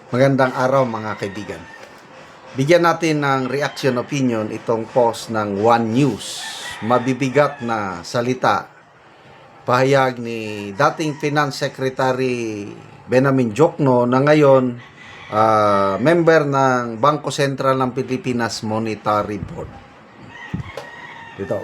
Magandang araw mga kaibigan. Bigyan natin ng reaction opinion itong post ng One News. Mabibigat na salita. Pahayag ni dating Finance Secretary Benjamin Diokno na ngayon member ng Bangko Sentral ng Pilipinas Monetary Board. Ito.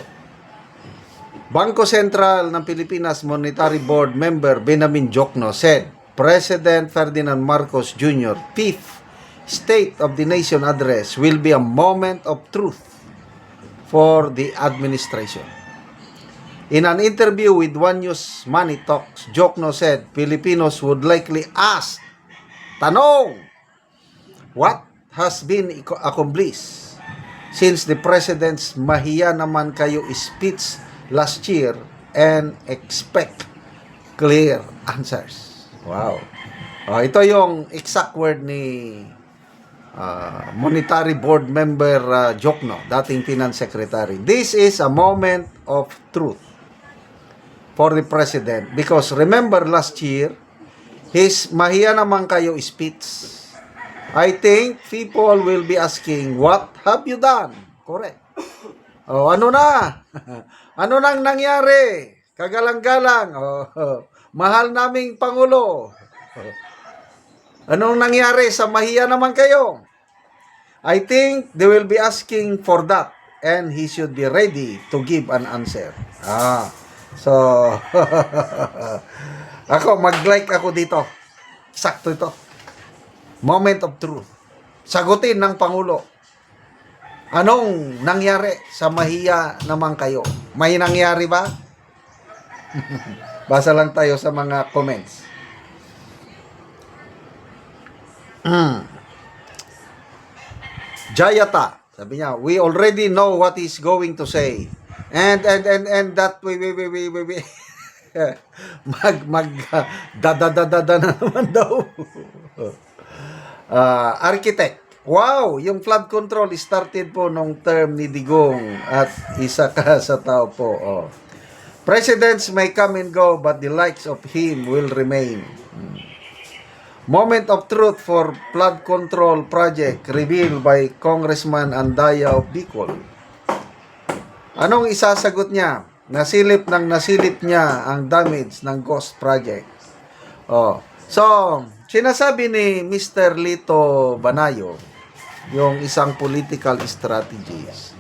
Bangko Sentral ng Pilipinas Monetary Board member Benjamin Diokno said, President Ferdinand Marcos Jr. fifth State of the Nation address will be a moment of truth for the administration. In an interview with One News Money Talks, Diokno said Filipinos would likely ask, tanong, what has been accomplished since the President's mahiya naman kayo speech last year and expect clear answers. Wow. Ito yung exact word ni Monetary Board member Diokno, dating Finance Secretary. This is a moment of truth for the President because remember last year, his mahiya naman kayo speech. I think people will be asking, what have you done? Correct. Ano na? Ano nang nangyari? Kagalang-galang. Mahal naming Pangulo. Anong nangyari sa mahiya naman kayo? I think they will be asking for that and he should be ready to give an answer. So ako mag-like ako dito. Sakto ito. Moment of truth. Sagutin ng Pangulo. Anong nangyari sa mahiya naman kayo? May nangyari ba? Basa lang tayo sa mga comments. Jayata, sabi niya, we already know what he's going to say. And that we da na naman daw. Architect. Wow, yung flood control started po nung term ni Digong at isa ka sa tao po. Presidents may come and go, but the likes of him will remain. Moment of truth for flood control project revealed by Congressman Andaya of Bicol. Anong isasagot niya? Nasilip niya ang damage ng Ghost Project. So, sinasabi ni Mr. Lito Banayo, yung isang political strategist,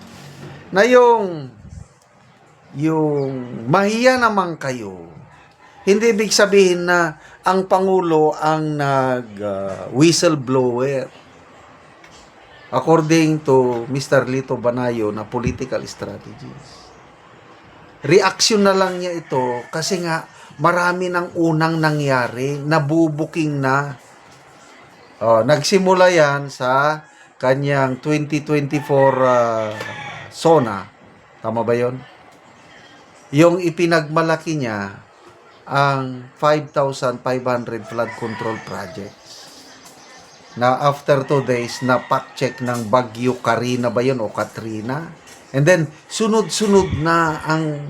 na yung mahiya naman kayo, hindi ibig sabihin na ang Pangulo ang whistleblower. According to Mr. Lito Banayo na political strategist. Reaksyon na lang niya ito kasi nga marami ng unang nangyari, nabubuking na. Nagsimula yan sa kanyang 2024 SONA. Tama ba yun? Yung ipinagmalaki niya ang 5,500 flood control projects na after 2 days na check ng Bagyo Karina ba yun o Katrina, and then sunod-sunod na ang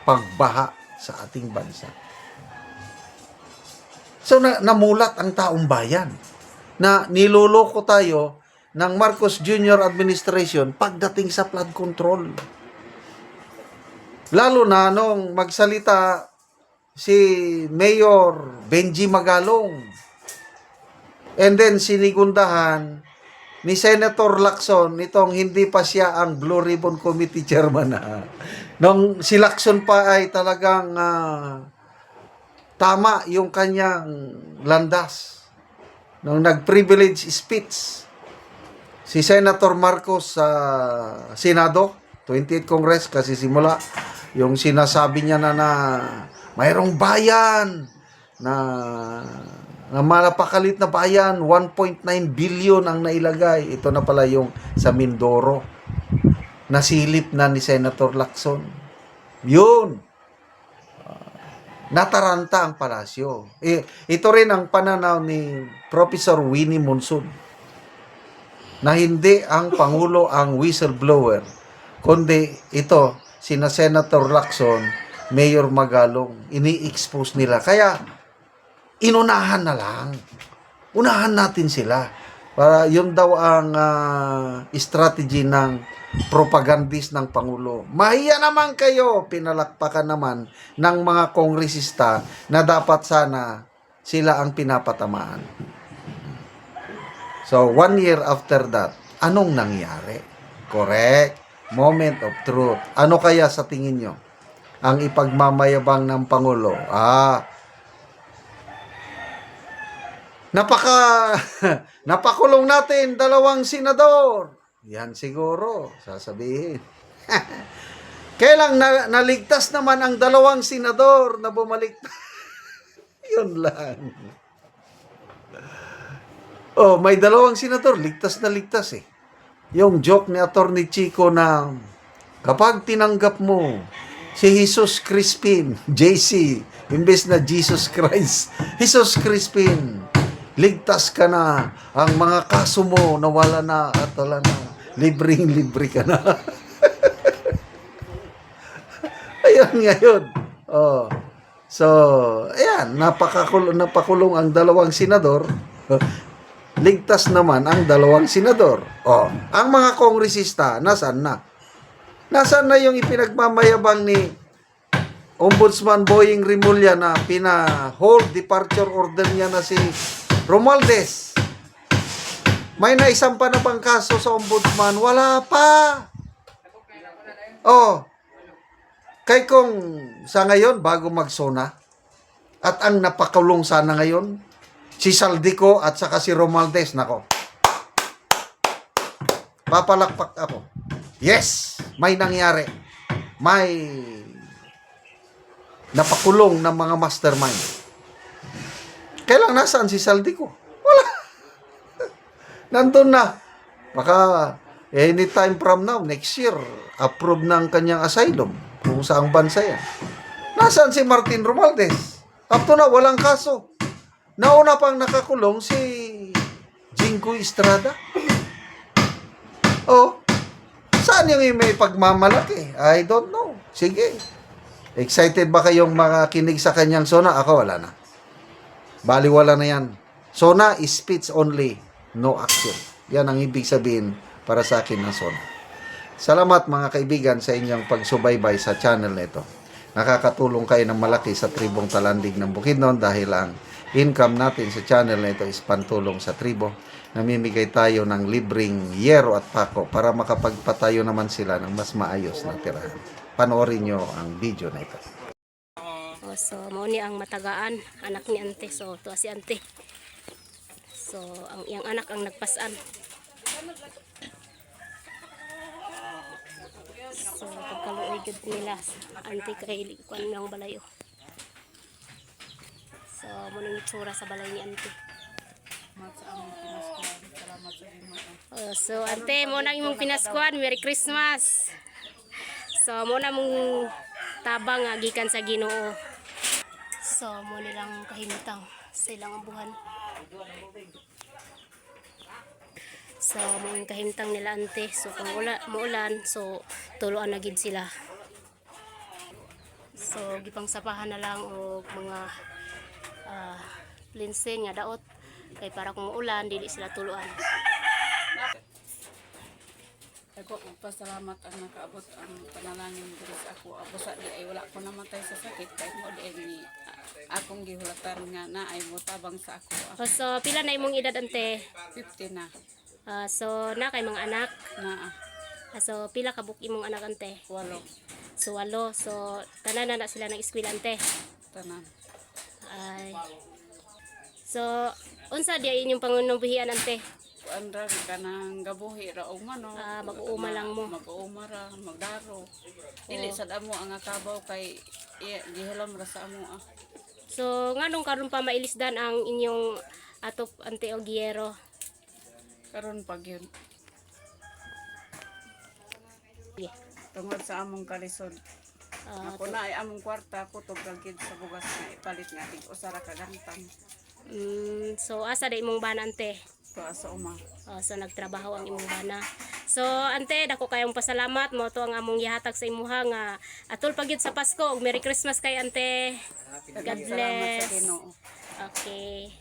pagbaha sa ating bansa. So namulat ang taong bayan na niloloko tayo ng Marcos Jr. administration pagdating sa flood control. Lalo na nung magsalita si Mayor Benji Magalong. And then sinigundahan ni Senator Lacson itong hindi pa siya ang Blue Ribbon Committee Chairman. Nung si Lacson pa ay talagang tama yung kanyang landas. Nung nag-privilege speech si Senator Marcos sa Senado, 28th Congress, kasi simula yung sinasabi niya na mayroong bayan na malapakalit na bayan, 1.9 billion ang nailagay. Ito na pala yung sa Mindoro. Nasilip na ni Senator Lacson. Yun. Nataranta ang palasyo. Ito rin ang pananaw ni Professor Winnie Monson na hindi ang Pangulo ang whistleblower, kundi ito, sina Senator Lacson, Mayor Magalong, ini-expose nila. Kaya, inunahan na lang. Unahan natin sila. Para yun daw ang strategy ng propagandist ng Pangulo. Mahiya naman kayo, pinalakpakan naman ng mga kongresista na dapat sana sila ang pinapatamaan. So, 1 year after that, anong nangyari? Correct. Moment of truth. Ano kaya sa tingin nyo ang ipagmamayabang ng Pangulo? Napakulong natin 2 senador. Yan siguro, sasabihin. Kailang naligtas naman ang 2 senador na bumalik. Yun lang. Oh, may 2 senador, ligtas na ligtas eh. Yung joke ni Attorney Chico na kapag tinanggap mo si Jesus Crispin, JC, imbes na Jesus Christ, Jesus Crispin, ligtas ka na, ang mga kaso mo nawala na at wala na, libreng-libre ka na. Ayun ngayon. Oh. So, ayan, napakulong ang 2 senador. Ligtas naman ang 2 senador. Oh, ang mga kongresista, nasaan na? Nasaan na yung ipinagmamayabang ni Ombudsman Boying Rimulya na pina-hold departure order niya na si Romualdez? May naisampa na bang kaso sa Ombudsman? Wala pa. Oh, kay kung sa ngayon, bago magsona, at ang napakulong sana ngayon, si Saldico at saka si Romualdez, nako. Papalakpak ako. Yes, may nangyari. May napakulong ng mga mastermind. Kailang nasaan si Saldico? Wala. Nandun na. Baka anytime from now, next year, approve ng kanyang asylum kung saang bansa yan. Nasaan si Martin Romualdez? Up to now, walang kaso. Nauna pang nakakulong si Jinggoy Estrada. Oh, saan yung may pagmamalaki? I don't know. Sige. Excited ba kayong makakinig sa kanyang sona? Ako, wala na. Baliwala na yan. Sona is speech only, no action. Yan ang ibig sabihin para sa akin ng sona. Salamat mga kaibigan sa inyong pagsubaybay sa channel na ito. Nakakatulong kayo ng malaki sa tribong Talandig ng Bukidnon dahil ang income natin sa channel na ito is pantulong sa tribo. Namimigay tayo ng libreng yero at pako para makapagpatayo naman sila ng mas maayos na tirahan. Panoorin nyo ang video na ito. So, mo ni ang matagaan, anak ni ante. So, to si ante. So, ang iyang anak ang nagpasan. So, pagkaluoy gud nila ante kay kuan ng balayo. So, mo nang itsura sa balay ni ante. So, ante, mo nang imong pinaskuan. Merry Christmas. So, mo na mong tabang gikan sa Ginoo. So, mo nilang kahimtang sa ilang buhan. So, mo kahimtang nila ante. So, kung muulan, so tuluan na gid sila. So, gipang sapahan na lang og mga linsen nga daot kay para kung ulan dili sila tuluan. Ako pasalamat ang nakaabot ang panalangin diri sa ako. Busa di ay wala ko namatay sa sakit kay mo di ni akong gihulatan nga na ay motabang sa ako. So, pila na imong edad ante? 50 na. So, na kay mga anak. Na So, pila ka buk imong anak ante? 8 So, 8. So, tanan na sila ng eskwela ante. tanan. Ay. So, unsa di inyong pangunubuhian ante? Andra ka nang gabuhi ra og mano. Mag-uuma lang mo. Mag-uuma ra, magdaro. Dili sad amo ang kabaw kay gihilam ra sa amo. So, nganong karon pa mailisdan ang inyong atop ante o giyero? Karon pag yun Yeah. tungod sa among kalisod. Ako na ay among kwarta ko tugagid sa bugas nga ipalit nga tig usa ra ka gantang. So, asa da imong bana ante? Tuwa sa uma. So, nagtrabaho ang imong bana. So, ante, dako kayong pasalamat mo to ang among gihatag sa imuha nga atol pagyud sa Pasko ug Merry Christmas kay ante. God Salamat sa bless. Ginoo. Okay.